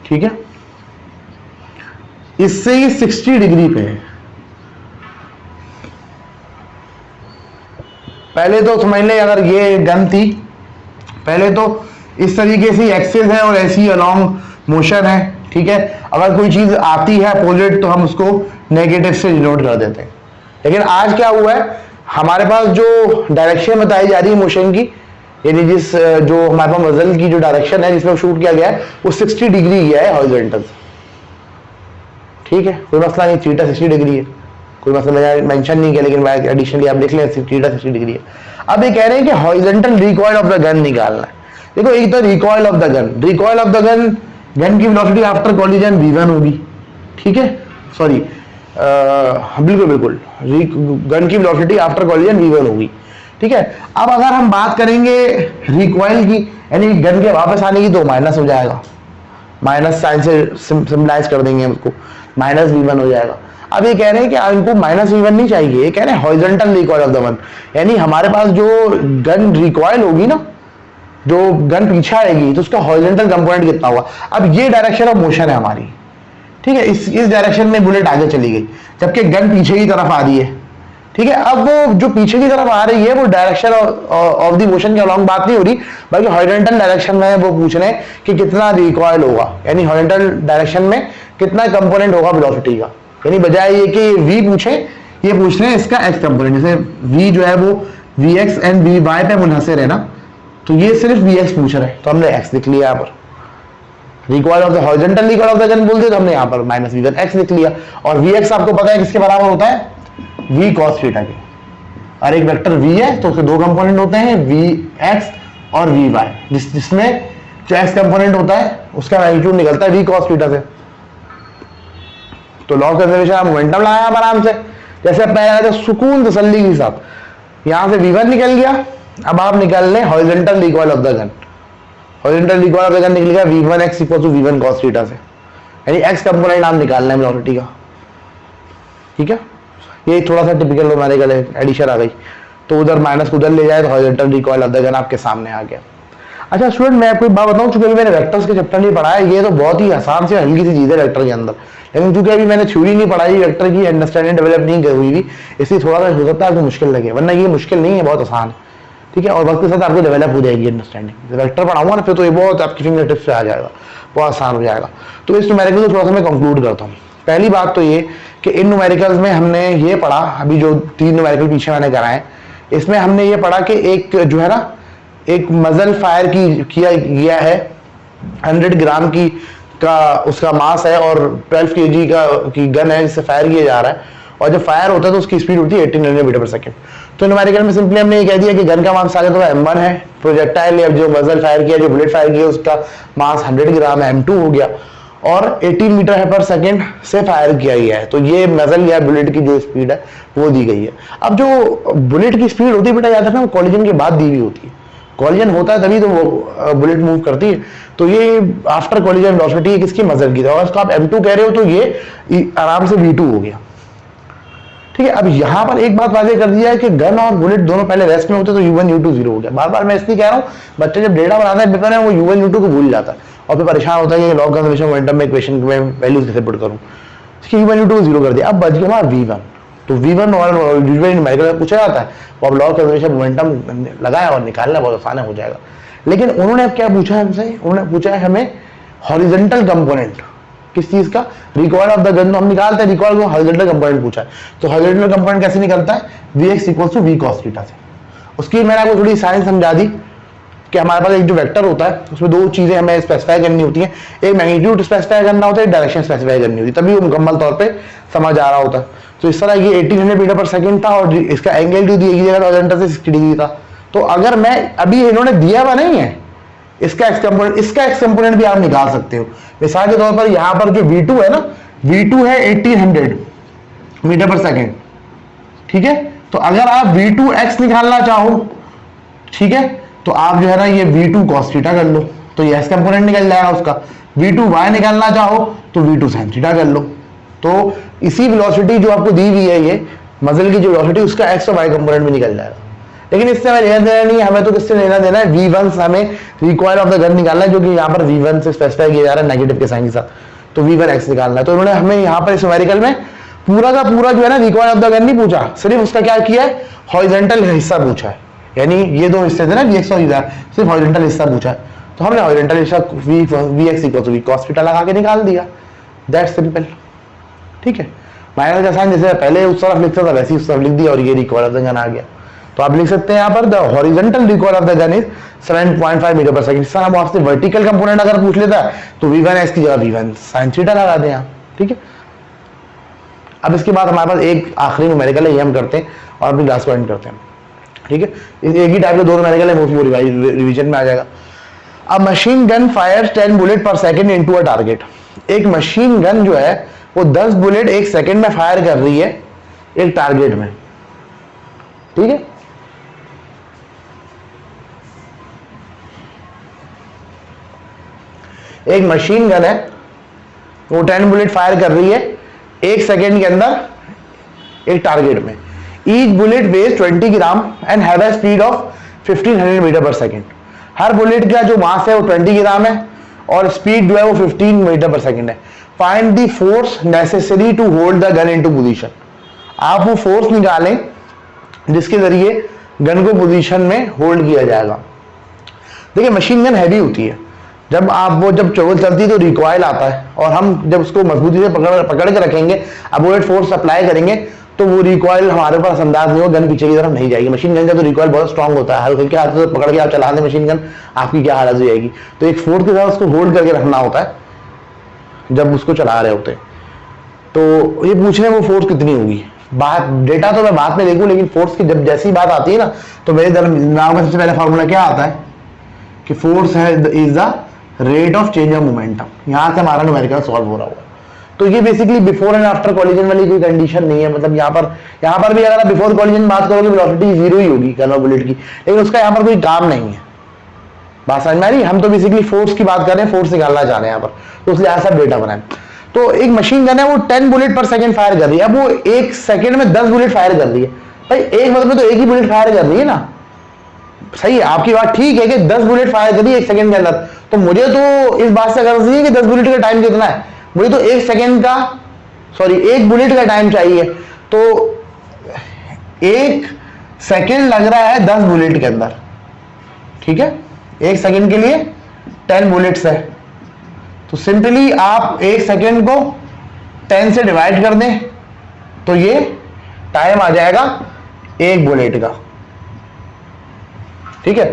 ठीक है, इससे ये 60 डिग्री पे है। पहले तो समझ लें अगर ये गन थी, पहले तो इस तरीके से एक्सिस है और ऐसी अलोंग मोशन है, ठीक है। अगर कोई चीज आती है अपोजिट तो हम उसको नेगेटिव से डिनोट कर देते हैं। लेकिन आज क्या हुआ है, हमारे पास जो डायरेक्शन बताई जा रही है मोशन की, यानी जिस जो हमारे पास मजल की जो डायरेक्शन है जिसमें शूट किया गया है वो 60 डिग्री गया है हॉरिजॉन्टल, ठीक है, कोई मसला नहीं, थीटा 60 डिग्री है, कोई मसला मैंने मेंशन नहीं किया, लेकिन एडिशनली आप देख लें थीटा 60 डिग्री है। अब ये कह रहे हैं कि horizontal recoil of the gun निकालना है। देखो एक तो recoil of the gun, recoil of the gun, gun की वेलोसिटी आफ्टर कॉलिजन v1 होगी, ठीक है, सॉरी बिल्कुल गन की वेलोसिटी आफ्टर कॉलिजन v1 होगी, ठीक है। अब अगर हम बात करेंगे रिकॉइल की, यानी गन के वापस आने की, तो माइनस हो जाएगा, माइनस साइन से सिंबलाइज कर देंगे उसको, माइनस v1 हो जाएगा। अब ये कह रहे हैं कि इनको माइनस v1 नहीं चाहिए, ये कह रहे हैं horizontal recoil of the gun, यानी हमारे पास जो गन रिकॉइल होगी ना, जो गन पीछे आएगी तो उसका हॉरिजॉन्टल कंपोनेंट कितना होगा। अब ये डायरेक्शन ऑफ मोशन है हमारी, ठीक है, इस डायरेक्शन में बुलेट आगे चली गई, जबकि गन पीछे की तरफ आ रही है, ठीक है। अब वो जो पीछे की तरफ आ रही है वो डायरेक्शन ऑफ द मोशन के अलॉन्ग बात नहीं हो रही, बल्कि हॉरिजॉन्टल डायरेक्शन में वो पूछ रहे हैं कि कितना रिकॉइल होगा, यानी हॉरिजॉन्टल डायरेक्शन में कितना कंपोनेंट होगा वेलोसिटी का। यानी बजाय ये कि v पूछे, ये पूछ रहे हैं इसका x कंपोनेंट, जैसे v जो है वो vx एंड vy पे मुनहसर है ना, तो ये सिर्फ vx पूछ रहे हैं, तो हमने x लिख लिया यहाँ पर। Recoil of the horizontal recoil of the gun बोलते तो हमने यहाँ पर माइनस v1 x लिख लिया। और vx आपको पता है किसके बराबर होता है, v cos थीटा के। और एक वेक्टर v है तो उसके दो कंपोनेंट होते हैं, vx और vy, जिसमें जो x कंपोनेंट होता है उसका मैग्नीट्यूड निकलता है v cos थीटा से। तो लॉ ऑफ कंजर्वेशन आप मोमेंटम लगाया आराम से, जैसे पहले सुकून तसल्ली के साथ, यहां से v1 निकल गया। अब आप निकाल लें horizontal recoil of the gun, horizontal recoil of the gun निकल गया v1x = v1 cos थीटा से, यानी x कंपोनेंट आप निकालना है वेलोसिटी का, ठीक है। ये थोड़ा सा टिपिकल न्यूमेरिकल एडिशन आ गई, तो उधर माइनस उधर ले जाए तो horizontal recoil of the gun आपके सामने आ गया। अच्छा स्टूडेंट, मैं आपको एक बात बताऊं, चूंकि मैंने वेक्टर्स के चैप्टर नहीं पढ़ा है, ये तो बहुत ही आसान से हल्की सी चीज है वेक्टर के अंदर, लेकिन चूंकि अभी मैंने थ्योरी नहीं पढ़ाई, वेक्टर की अंडरस्टैंडिंग डेवलप नहीं की हुई थी, इसलिए थोड़ा सा हो सकता है आपको मुश्किल लगे, वरना ये मुश्किल नहीं है, बहुत आसान है, ठीक है। और वक्त के साथ आपको डेवलप हो जाएगी अंडरस्टैंडिंग। वेक्टर पढ़ाऊंगा ना फिर तो ये बहुत आपकी फिंगर टिप्स पे आ जाएगा, बहुत आसान हो जाएगा। तो इस न्यूमेरिकल को थोड़ा सा मैं कंक्लूड करता हूँ। पहली बात तो ये कि इन न्यूमेरिकल्स में हमने ये पढ़ा, अभी जो 3 न्यूमेरिकल पीछे मैंने कराए, इसमें हमने ये पढ़ा कि एक जो है ना, एक मजल फायर किया गया है, 100 ग्राम की का उसका मास है और 12 kg की गन है जिससे फायर किया जा रहा है, और जब फायर होता है तो उसकी स्पीड होती है 1800 मीटर पर सेकंड। तो न्यूमेरिकल में सिंपली हमने ये कह दिया कि गन का मास आगे तो m1 है, प्रोजेक्टाइल या जो मजल फायर किया, जो बुलेट फायर किया, उसका मास 100 ग्राम m2 हो गया, और 18 मीटर पर सेकंड से फायर किया गया है। तो ये मजल या बुलेट की जो स्पीड है वो दी गई है। अब जो बुलेट की स्पीड होती है बेटा, याद रखना वो कॉलिजन के बाद दी हुई होती है, कॉलिजन होता है तभी तो वो बुलेट मूव करती है। तो ये आफ्टर कॉलिजन वेलोसिटी है किसकी, मजल की। अगर इसको आप m2 कह रहे हो तो ये आराम से v2 हो गया, ठीक है। अब यहाँ पर एक बात वाजे कर दिया है कि गन और बुलेट दोनों पहले रेस्ट में होते तो u1 u2 0 हो गया। बार बार मैं इसलिए कह रहा हूँ, बच्चे जब डेटा बनाता है पेपर में वो u1 u2 को भूल जाता है और फिर परेशान होता है कि लॉग कंजर्वेशन मोमेंटम में इक्वेशन में वैल्यूज कैसे पुट करूँ। u1 u2 को 0 कर दिया, अब बच गया हमारा v1। तो v1 और यूजुअली न्यूमेरिकल में पूछा जाता है, वो अब लॉग कंजर्वेशन मोमेंटम लगाया और निकालना बहुत आसान हो जाएगा। लेकिन उन्होंने अब क्या पूछा है हमसे, उन्होंने पूछा है हमें हॉरिजॉन्टल कंपोनेंट किस चीज का, रिकॉइल ऑफ द गन। तो हम निकालते हैं रिकॉइल को, हॉरिजॉन्टल कंपोनेंट पूछा है तो हॉरिजॉन्टल कंपोनेंट कैसे निकलता है, vx = v cos थीटा से। उसकी मैंने आपको थोड़ी साइंस समझा दी कि हमारे पास एक जो वेक्टर होता है उसमें दो चीजें हमें स्पेसिफाई करनी होती हैं, एक मैग्नीट्यूड स्पेसिफाई करना होता है, एक डायरेक्शन स्पेसिफाई करनी होती है, तभी वो मुकम्मल तौर पे समझ आ रहा होता है। तो इस तरह ये 1800 मीटर पर सेकंड था और इसका एंगल जो दिया गया हॉरिजॉन्टल से 60 डिग्री था। तो अगर मैं अभी इन्होंने दिया हुआ नहीं है इसका एक्स कंपोनेंट भी आप निकाल सकते हो। मिसाल के तौर पर यहाँ पर जो v2 है ना, v2 है 1800 मीटर पर सेकंड, ठीक है। तो अगर आप v2x निकालना चाहो, ठीक है, तो आप जो है ना ये v2 cos थीटा कर लो, तो ये x कंपोनेंट निकल जाएगा उसका। v2y निकालना चाहो तो v2 sin थीटा कर लो। तो इसी वेलोसिटी जो आपको दी हुई है, ये मजल की जो वेलोसिटी, उसका x और y कंपोनेंट भी निकल जाएगा। लेकिन इससे हमें लेना देना नहीं है, हमें तो किससे लेना देना है, V1 हमें रिकॉइल ऑफ द गन निकालना है, जो कि यहाँ पर V1 से स्पेसिफाई किया जा रहा है नेगेटिव के साइन के साथ, तो V1x निकालना है। तो उन्होंने हमें यहाँ पर इस न्यूमेरिकल में पूरा का पूरा जो है ना रिकॉइल ऑफ द गन नहीं पूछा, सिर्फ उसका क्या किया है, हॉरिजॉन्टल हिस्सा पूछा है, यानी ये दो हिस्से थे ना Vx और Vy, सिर्फ हॉरिजॉन्टल हिस्सा पूछा है, तो हमने हॉरिजॉन्टल हिस्सा Vx equal to V cos theta लगा के निकाल दिया, दैट्स सिंपल। ठीक है, माइनस का साइन जैसे पहले उस तरफ लिखता था वैसे ही उस तरफ लिख दिया और ये रिकॉइल ऑफ द गन आ गया। तो आप लिख सकते हैं यहाँ पर the horizontal recoil of the gun is 7.5 meter per second. Sir हम आपसे वर्टिकल कंपोनेंट अगर पूछ लेता है तो V1x की जगह V1 साइन थीटा लगा दें आप। ठीक है, अब इसके बाद हमारे पास एक आखिरी न्यूमेरिकल है, ये हम करते हैं और अपनी क्लास को एंड करते हैं। ठीक है, एक ही टाइप के दो न्यूमेरिकल है, वो रिवीजन में आ जाएगा। अब मशीन गन फायर 10 बुलेट पर सेकंड इनटू अ टारगेट। एक मशीन गन जो है वो 10 बुलेट एक सेकंड में फायर कर रही है एक टारगेट में। ठीक है, एक मशीन गन है वो 10 बुलेट फायर कर रही है एक सेकंड के अंदर एक टारगेट में। Each bullet weighs 20 gram and have a speed of 1500 meter per second. हर बुलेट का जो मास है वो 20 ग्राम है और स्पीड जो है वो 15 मीटर पर सेकंड है। Find the force necessary to hold the gun into position. आप वो फोर्स निकालें जिसके जरिए गन को पोजीशन में होल्ड किया जाएगा। देखिए मशीन गन हैवी होती है, जब चलती है तो रिकॉइल आता है और हम जब उसको मजबूती से पकड़ के रखेंगे, अब बुलेट फोर्स अप्लाई करेंगे तो वो रिकॉइल हमारे पास अंदाज नहीं होगा, गन पीछे की तरफ नहीं जाएगी। मशीन गन का तो रिकॉइल बहुत स्ट्रांग होता है, हल्के हाथ से पकड़ के आप चला दें मशीन गन, आपकी क्या हालत हो जाएगी। तो एक फोर्स के साथ उसको होल्ड करके रखना होता है जब उसको चला रहे होते। तो ये पूछ रहे हैं वो फोर्स कितनी होगी, बात डेटा तो मैं बाद में देखूं, लेकिन फोर्स की जब जैसी बात आती है ना तो मेरे दिमाग में सबसे पहले फॉर्मूला क्या आता है कि फोर्स है is the rate of change of momentum. यहां से हमारा न्यूमेरिकल सॉल्व हो रहा होगा। तो ये basically before and after collision वाली कोई कंडीशन नहीं है, मतलब यहाँ पर भी अगर आप बिफोर कॉलिजन बात करोगे वेलोसिटी जीरो ही होगी गन और बुलेट की, लेकिन उसका यहाँ पर कोई काम नहीं है। बात समझ में आ रही? हम तो बेसिकली फोर्स की बात कर रहे हैं, फोर्स निकालना चाह रहे हैं यहाँ पर, तो इसलिए ऐसा डेटा बनाए। तो एक मशीन गन है वो 10 बुलेट पर सेकंड फायर कर रही है। अब वो एक सेकंड में 10 बुलेट फायर कर रही है। भाई एक मतलब में तो एक ही बुलेट फायर कर रही है ना, सही है आपकी बात ठीक है कि 10 बुलेट फायर कर रही है एक सेकंड के अंदर। तो मुझे तो इस बात से गर्ज नहीं है कि 10 बुलेट का टाइम कितना है, मुझे तो एक बुलेट का टाइम चाहिए। तो एक सेकंड लग रहा है 10 बुलेट के अंदर। ठीक है, एक सेकंड के लिए 10 बुलेट्स है, तो सिंपली आप एक सेकंड को 10 से डिवाइड कर दें तो ये टाइम आ जाएगा एक बुलेट का। ठीक है,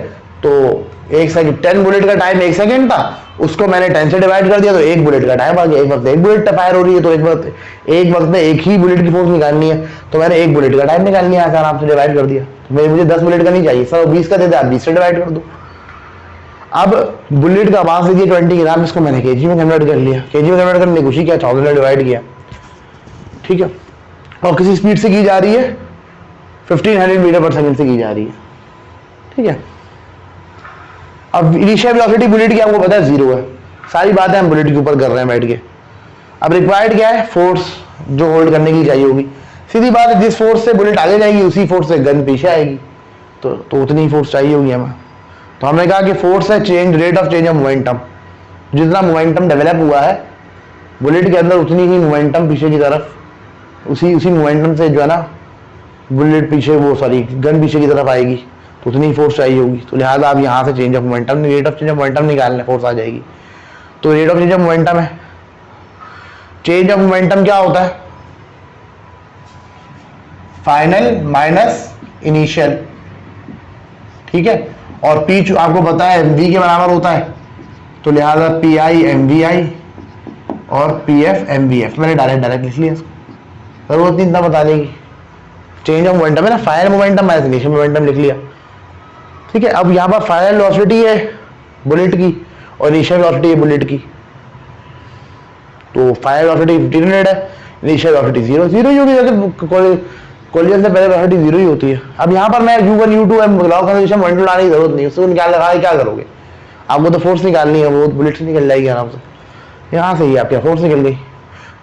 तो एक सेकंड 10 बुलेट का टाइम एक सेकंड था, उसको मैंने 10 से डिवाइड कर दिया तो एक बुलेट का टाइम आ गया। एक वक्त एक बुलेट फायर हो रही है तो एक वक्त में एक ही बुलेट की फोर्स निकालनी है, तो मैंने एक बुलेट का टाइम निकाल लिया, आराम से डिवाइड कर दिया। तो मुझे 10 बुलेट का नहीं चाहिए, सर 20 का दे दे, आप 20 से डिवाइड कर दो। अब बुलेट का मास लीजिए 20 ग्राम, इसको मैंने केजी में कन्वर्ट कर लिया, केजी में कन्वर्ट करने की कोशिश किया, 1000 से डिवाइड किया। ठीक है, और किसी स्पीड से की जा रही है 1500 मीटर पर सेकंड से की जा रही है। ठीक है, अब इनिशियल वेलोसिटी बुलेट की आपको पता है 0 है, सारी बातें हम बुलेट के ऊपर कर रहे हैं बैठ के। अब रिक्वायर्ड क्या है, फोर्स जो होल्ड करने की चाहिए होगी। सीधी बात है, जिस फोर्स से बुलेट आगे जाएगी उसी फोर्स से गन पीछे आएगी, तो उतनी फोर्स चाहिए होगी हमें। तो हमने कहा कि फोर्स है change rate of change of momentum, जितना मोमेंटम डेवलप हुआ है बुलेट के अंदर उतनी ही मोमेंटम पीछे की तरफ, उसी मोमेंटम से जो है ना बुलेट पीछे गन पीछे की तरफ आएगी, तो उतनी ही फोर्स चाहिए होगी। तो लिहाजा आप यहाँ से change of momentum, rate of change of momentum निकालने, फोर्स आ जाएगी। तो rate of change of momentum है, चेंज ऑफ मोमेंटम क्या होता है, फाइनल माइनस इनिशियल। ठीक है, और पी आपको पता है एमवी के बराबर होता है, तो लिहाजा p i m v i और p f m v f. मैंने डायरेक्ट लिख लिया, जरूरत नहीं इतना बताने की। चेंज ऑफ मोमेंटम है ना, final momentum minus initial momentum लिख लिया। ठीक है, अब यहाँ पर फाइनल वेलोसिटी है बुलेट की और इनिशियल वेलोसिटी है बुलेट की, तो फाइनल वेलोसिटी 1500 है, इनिशियल वेलोसिटी 0 ही होगी, अगर कॉलिजन से पहले वेलोसिटी 0 ही होती है। अब यहाँ पर मैं U1 U2 law conservation momentum लाने की जरूरत नहीं, उसको निकाल लगा क्या करोगे, आपको तो फोर्स निकालनी है, वो बुलेट से निकल जाएगी आराम से। यहाँ से ही आपकी फोर्स निकल गई,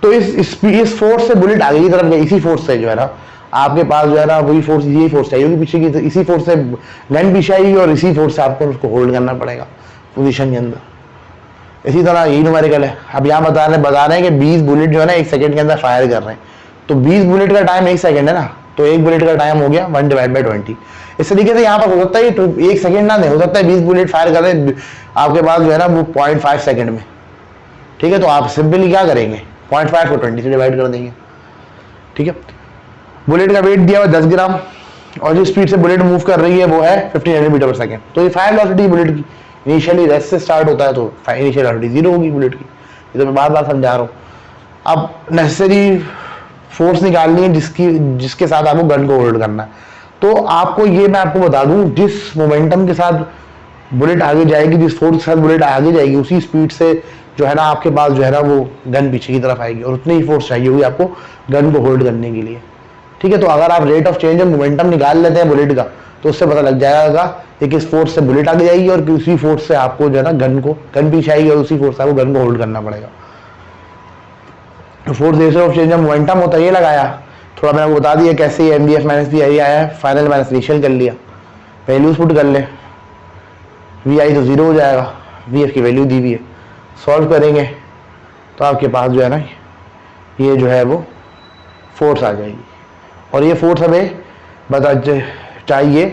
तो इस फोर्स से बुलेट आगे की तरफ गई, इसी फोर्स से जो है ना आपके पास जो है ना वही फोर्स, यही फोर्स चाहिए होगी पीछे की, तो इसी फोर्स से गन पीछे आएगी और इसी फोर्स से आपको उसको होल्ड करना पड़ेगा पोजीशन के अंदर। इसी तरह यही न्यूमेरिकल है। अब यहाँ बता रहे हैं कि 20 बुलेट जो है ना 1 सेकंड के अंदर फायर कर रहे हैं, तो 20 बुलेट का टाइम 1 सेकंड है ना, तो 1 बुलेट का टाइम हो गया 1/20। इस तरीके से यहाँ पर हो सकता है 1 सेकंड ना दे, हो सकता है 20 बुलेट फायर कर रहे हैं आपके पास जो है ना वो 0.5 सेकंड में, ठीक है। तो आप सिंपली क्या करेंगे, 0.5 को 20 से डिवाइड कर देंगे, ठीक है। बुलेट का वेट दिया हुआ 10 ग्राम और जो स्पीड से बुलेट मूव कर रही है वो है 1500 मीटर पर सेकंड। तो ये फायर वेलोसिटी बुलेट की इनिशियली रेस्ट से स्टार्ट होता है, तो इनिशियल वेलोसिटी 0 होगी बुलेट की। ये तो मैं बार बार समझा रहा हूँ। अब नेसेसरी फोर्स निकालनी है जिसके साथ आपको गन को होल्ड करना है। तो आपको ये मैं आपको बता दूं, जिस मोमेंटम के साथ बुलेट आगे जाएगी, जिस फोर्स के साथ बुलेट आगे जाएगी, उसी स्पीड से जो है ना आपके पास जो है ना वो गन पीछे की तरफ आएगी और उतनी ही फोर्स चाहिए होगी आपको गन को होल्ड करने के लिए, ठीक है। तो अगर आप rate of change of momentum निकाल लेते हैं बुलेट का, तो उससे पता लग जाएगा कि किस फोर्स से बुलेट आगे जाएगी और उसी फोर्स से आपको जो है ना गन पीछे आएगी और उसी फोर्स से आपको गन को होल्ड करना पड़ेगा। तो force rate of change of momentum होता है, ये लगाया थोड़ा मैंने आपको बता दिया कैसे MBF माइनस भी आया है, फाइनल माइनस इनिशियल कर लिया, वैल्यूज पुट कर ले, VI तो 0 हो जाएगा, VF की वैल्यू दी हुई है, सॉल्व करेंगे तो आपके पास जो है ना ये जो है वो फोर्स आ जाएगी और ये फोर्स हमें बता चाहिए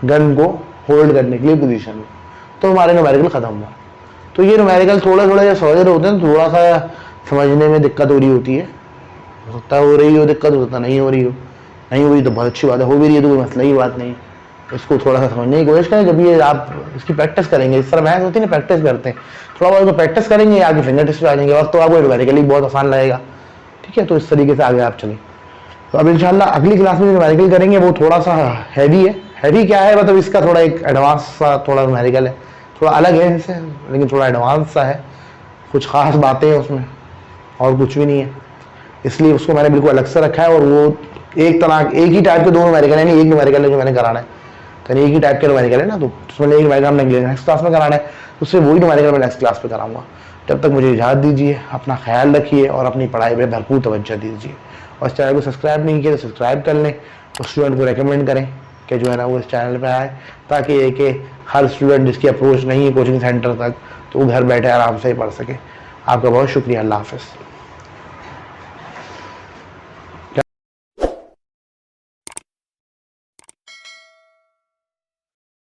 गन को होल्ड करने के लिए पोजीशन में। तो हमारे न्यूमेरिकल खत्म हुआ। तो ये न्यूमेरिकल थोड़ा थोड़ा जब समझ रहे होते हैं थोड़ा सा समझने में दिक्कत हो रही होती है, हो सकता है हो रही हो दिक्कत, हो सकता नहीं हो रही हो, नहीं हो रही तो बहुत अच्छी बात है, हो भी रही है तो कोई मसला ही बात नहीं। इसको थोड़ा सा समझने की कोशिश करें, जब ये आप इसकी प्रैक्टिस करेंगे, इस तरह मैथ होती है ना, प्रैक्टिस करते हैं थोड़ा बहुत तो प्रैक्टिस करेंगे, आगे फिंगर टिप्स पे आ जाएंगे वक्त तो आपको न्यूमेरिकली बहुत आसान लगेगा, ठीक है। तो इस तरीके से आगे आप चलें। तो अब इंशाल्लाह अगली क्लास में न्यूमेरिकल करेंगे, वो थोड़ा सा हैवी है। हैवी क्या है मतलब इसका थोड़ा एक एडवांस सा थोड़ा न्यूमेरिकल है, थोड़ा अलग है इससे, लेकिन थोड़ा एडवांस सा है, कुछ खास बातें हैं उसमें और कुछ भी नहीं है, इसलिए उसको मैंने बिल्कुल अलग से रखा है। और वो एक ही टाइप के दो न्यूमेरिकल है, नहीं एक न्यूमेरिकल है जो मैंने कराना है, तो एक ही टाइप के न्यूमेरिकल है ना, तो उसमें एक न्यूमेरिकल हमने नेक्स्ट क्लास में कराना है, उससे वही न्यूमेरिकल मैं नेक्स्ट क्लास पे कराऊंगा। जब तक मुझे इजाज़त दीजिए, अपना ख्याल रखिए और अपनी पढ़ाई पर भरपूर तवज्जो दीजिए। और इस चैनल को सब्सक्राइब नहीं किया तो सब्सक्राइब कर लें, उस स्टूडेंट को रेकमेंड करें कि जो है ना वो इस चैनल पे आए, ताकि एक हर स्टूडेंट जिसकी अप्रोच नहीं है कोचिंग सेंटर तक, तो वो घर बैठे आराम से ही पढ़ सके। आपका बहुत शुक्रिया। अल्लाह हाफ़िज़।